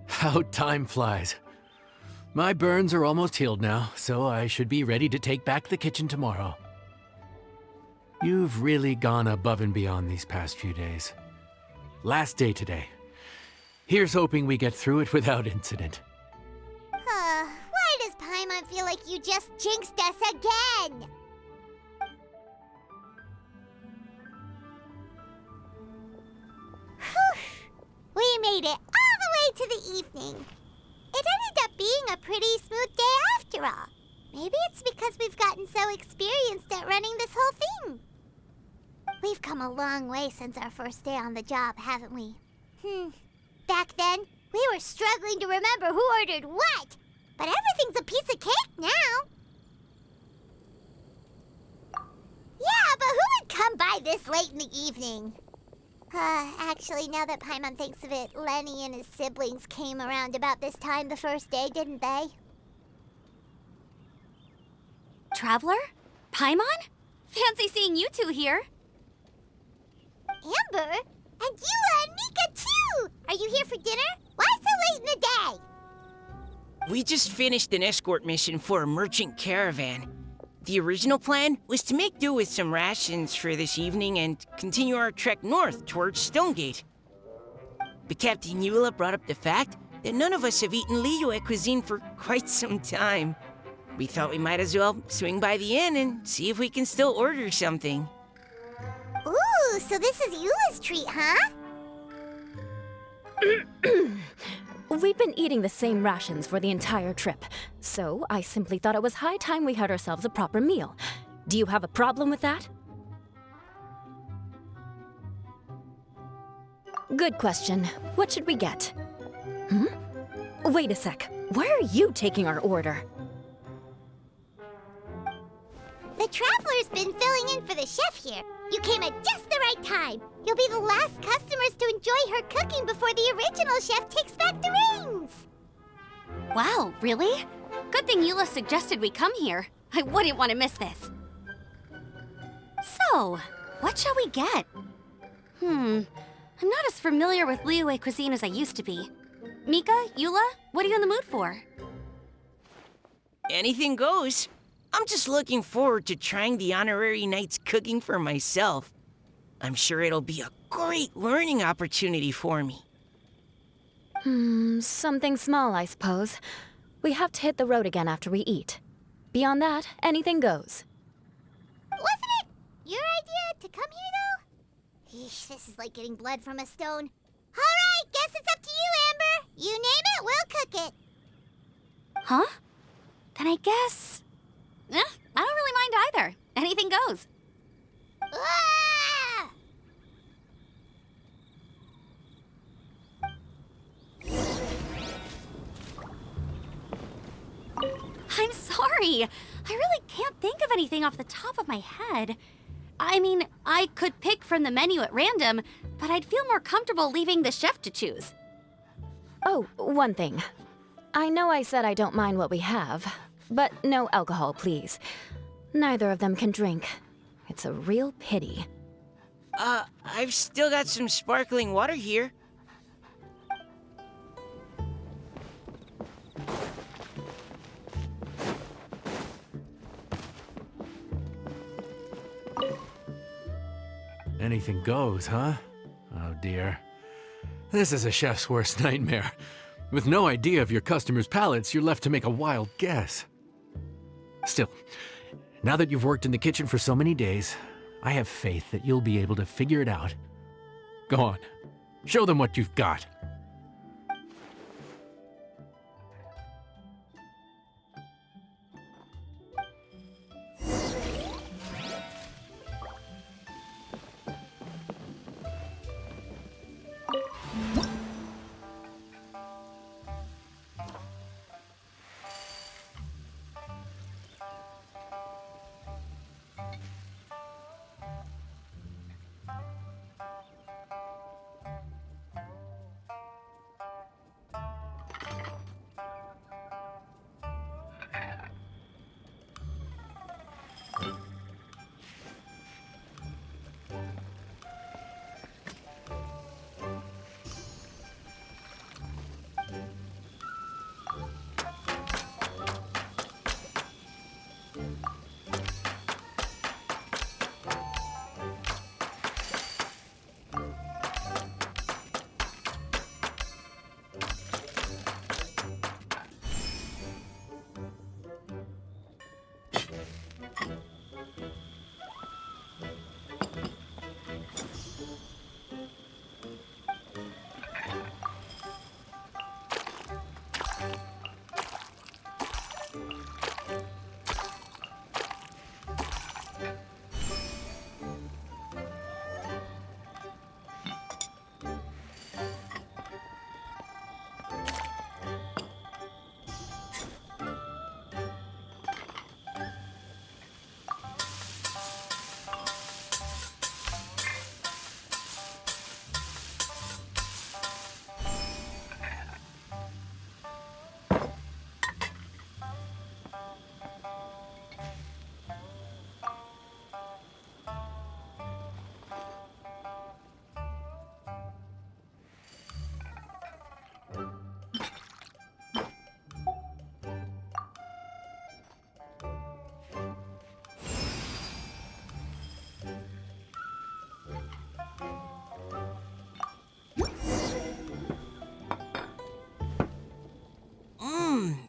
How time flies. My burns are almost healed now, so I should be ready to take back the kitchen tomorrow. You've really gone above and beyond these past few days. Last day today. Here's hoping we get through it without incident. Why does Paimon feel like you just jinxed us again? Whew. We made it all the way to the evening. It ended up being a pretty smooth day after all. Maybe it's because we've gotten so experienced at running this whole thing. We've come a long way since our first day on the job, haven't we? Back then, we were struggling to remember who ordered what. But everything's a piece of cake now. Yeah, but who would come by this late in the evening? Actually, now that Paimon thinks of it, Lenny and his siblings came around about this time the first day, didn't they? Traveler? Paimon? Fancy seeing you two here. Amber? And Eula and Mika, too! Are you here for dinner? Why so late in the day? We just finished an escort mission for a merchant caravan. The original plan was to make do with some rations for this evening and continue our trek north towards Stonegate. But Captain Eula brought up the fact that none of us have eaten Liyue cuisine for quite some time. We thought we might as well swing by the inn and see if we can still order something. Ooh, so this is Eula's treat, huh? We've been eating the same rations for the entire trip, so I simply thought it was high time we had ourselves a proper meal. Do you have a problem with that? Good question. What should we get? Wait a sec. Why are you taking our order? The Traveler's been filling in for the chef here. You came at just the right time. You'll be the last customers to enjoy her cooking before the original chef takes back the reins. Wow, really? Good thing Eula suggested we come here. I wouldn't want to miss this. So, what shall we get? I'm not as familiar with Liyue cuisine as I used to be. Mika, Eula, what are you in the mood for? Anything goes. I'm just looking forward to trying the honorary knight's cooking for myself. I'm sure it'll be a great learning opportunity for me. Something small, I suppose. We have to hit the road again after we eat. Beyond that, anything goes. Wasn't it your idea to come here, though? Eesh, this is like getting blood from a stone. All right, guess it's up to you, Amber. You name it, we'll cook it. Huh? Then I guess... I don't really mind either. Anything goes. Ah! I'm sorry. I really can't think of anything off the top of my head. I mean, I could pick from the menu at random, but I'd feel more comfortable leaving the chef to choose. Oh, one thing. I know I said I don't mind what we have, but no alcohol, please. Neither of them can drink. It's a real pity. I've still got some sparkling water here. Anything goes, huh? Oh dear. This is a chef's worst nightmare. With no idea of your customers' palates, you're left to make a wild guess. Still, now that you've worked in the kitchen for so many days, I have faith that you'll be able to figure it out. Go on, show them what you've got.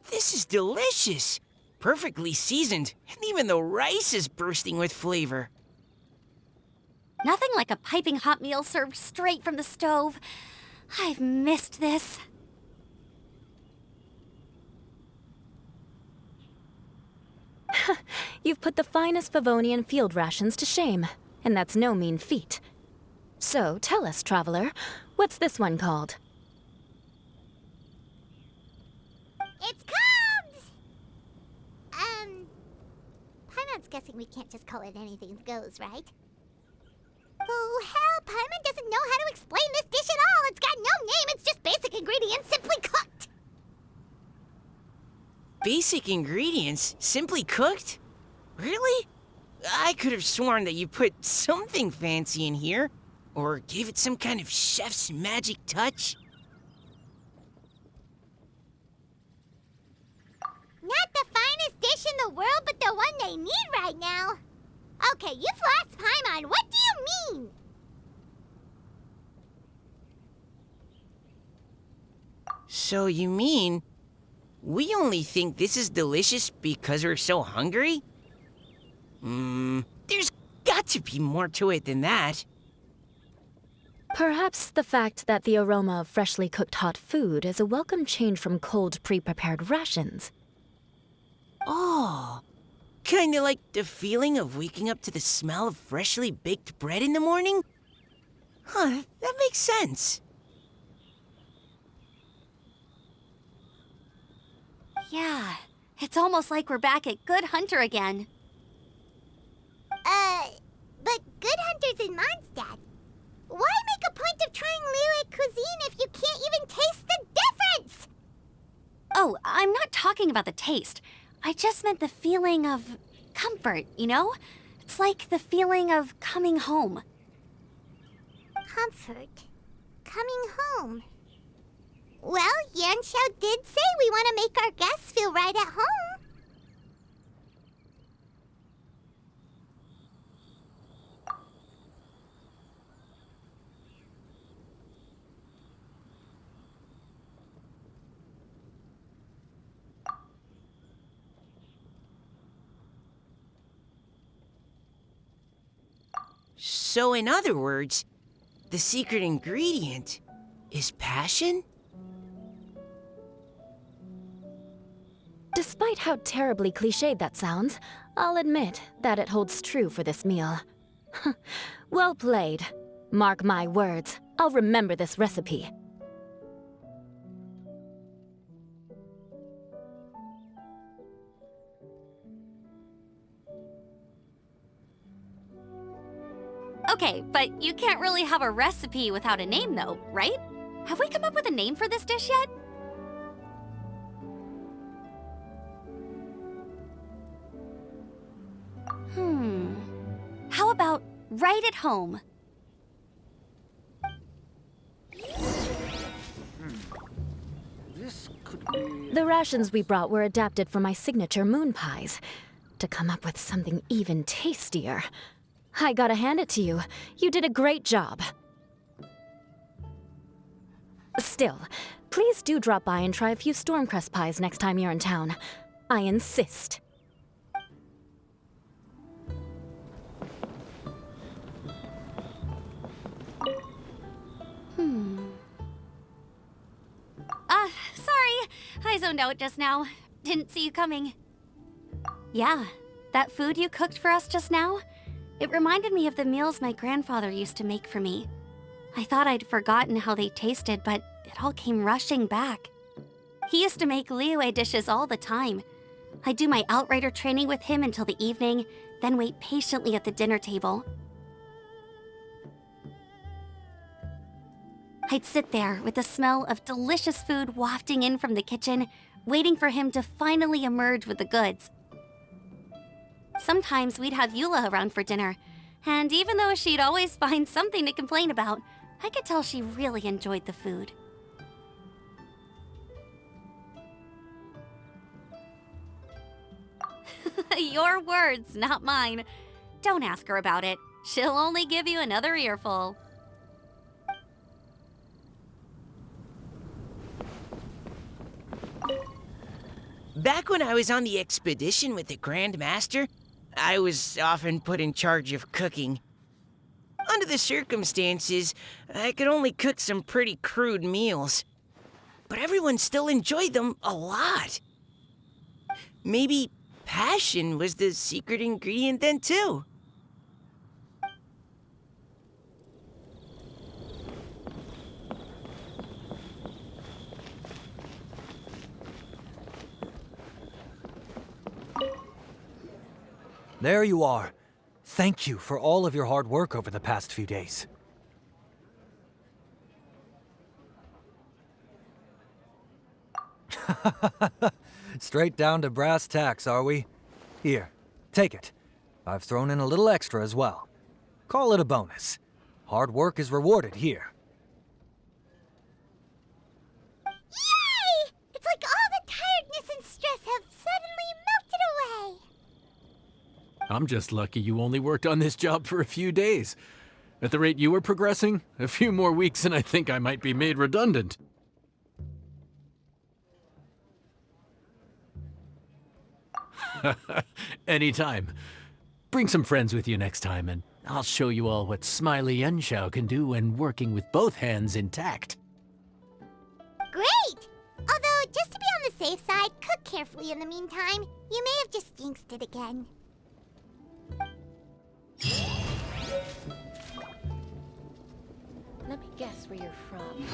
This is delicious. Perfectly seasoned, and even the rice is bursting with flavor. Nothing like a piping hot meal served straight from the stove. I've missed this. You've put the finest Favonian field rations to shame, and that's no mean feat. So, tell us, traveler, what's this one called? It's called... Paimon's guessing we can't just call it anything goes, right? Oh, hell, Paimon doesn't know how to explain this dish at all. It's got no name, it's just basic ingredients simply cooked. Basic ingredients, simply cooked? Really? I could have sworn that you put something fancy in here, or gave it some kind of chef's magic touch. Not the finest dish in the world, but the one they need right now. Okay, you've lost Paimon. What do you mean? So you mean we only think this is delicious because we're so hungry? There's got to be more to it than that. Perhaps the fact that the aroma of freshly cooked hot food is a welcome change from cold, pre-prepared rations. Oh, kinda like the feeling of waking up to the smell of freshly baked bread in the morning? Huh, that makes sense. Yeah, it's almost like we're back at Good Hunter again. But Good Hunter's in Mondstadt. Why make a point of trying lyric cuisine if you can't even taste the difference? Oh, I'm not talking about the taste. I just meant the feeling of comfort, you know? It's like the feeling of coming home. Comfort. Coming home. Well, Yanxiao did say we want to make our guests feel right at home. So in other words, the secret ingredient is passion? Despite how terribly cliched that sounds, I'll admit that it holds true for this meal. Well played. Mark my words, I'll remember this recipe. Okay, but you can't really have a recipe without a name though, right? Have we come up with a name for this dish yet? How about right at home? This could be... The rations we brought were adapted for my signature moon pies. To come up with something even tastier. I gotta hand it to you. You did a great job. Still, please do drop by and try a few Stormcrest pies next time you're in town. I insist. I zoned out just now. Didn't see you coming. Yeah, that food you cooked for us just now? It reminded me of the meals my grandfather used to make for me. I thought I'd forgotten how they tasted, but it all came rushing back. He used to make Liyue dishes all the time. I'd do my outrider training with him until the evening, then wait patiently at the dinner table. I'd sit there with the smell of delicious food wafting in from the kitchen, waiting for him to finally emerge with the goods. Sometimes we'd have Eula around for dinner, and even though she'd always find something to complain about, I could tell she really enjoyed the food. Your words, not mine. Don't ask her about it. She'll only give you another earful. Back when I was on the expedition with the Grand Master, I was often put in charge of cooking. Under the circumstances, I could only cook some pretty crude meals. But everyone still enjoyed them a lot. Maybe passion was the secret ingredient then, too. There you are. Thank you for all of your hard work over the past few days. Straight down to brass tacks, are we? Here, take it. I've thrown in a little extra as well. Call it a bonus. Hard work is rewarded here. Yay! It's like all the tiredness and stress have suddenly melted away. I'm just lucky you only worked on this job for a few days. At the rate you were progressing, a few more weeks and I think I might be made redundant. Anytime. Bring some friends with you next time, and I'll show you all what Smiley Yenshao can do when working with both hands intact. Great! Although, just to be on the safe side, cook carefully in the meantime. You may have just jinxed it again. Let me guess where you're from.